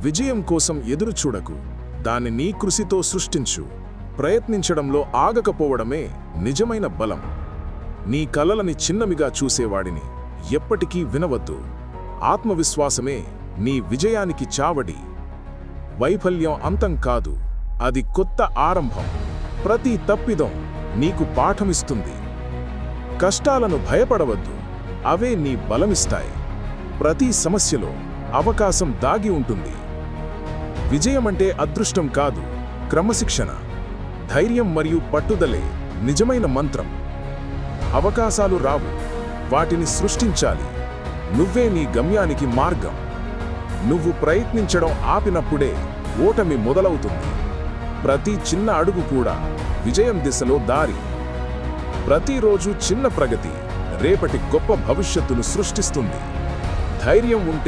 విజయం కోసం ఎదురుచూడకు, దాన్ని నీ కృషితో సృష్టించు. ప్రయత్నించడంలో ఆగకపోవడమే నిజమైన బలం. నీ కలలని చిన్నవిగా చూసేవాడిని ఎప్పటికీ వినవద్దు. ఆత్మవిశ్వాసమే నీ విజయానికి చావడి. వైఫల్యం అంతం కాదు, అది కొత్త ఆరంభం. ప్రతి తప్పిదం నీకు పాఠమిస్తుంది. కష్టాలను భయపడవద్దు, అవే నీ బలమిస్తాయి. ప్రతి సమస్యలో అవకాశం దాగి ఉంటుంది. విజయమంటే అదృష్టం కాదు, క్రమశిక్షణ, ధైర్యం మరియు పట్టుదలే నిజమైన మంత్రం. అవకాశాలు రావు, వాటిని సృష్టించాలి. నువ్వే నీ గమ్యానికి మార్గం. నువ్వు ప్రయత్నించడం ఆపినప్పుడే ఓటమి మొదలవుతుంది. ప్రతి చిన్న అడుగు కూడా విజయం దిశలో దారి. ప్రతిరోజు చిన్న ప్రగతి రేపటి గొప్ప భవిష్యత్తును సృష్టిస్తుంది. ధైర్యం ఉంటే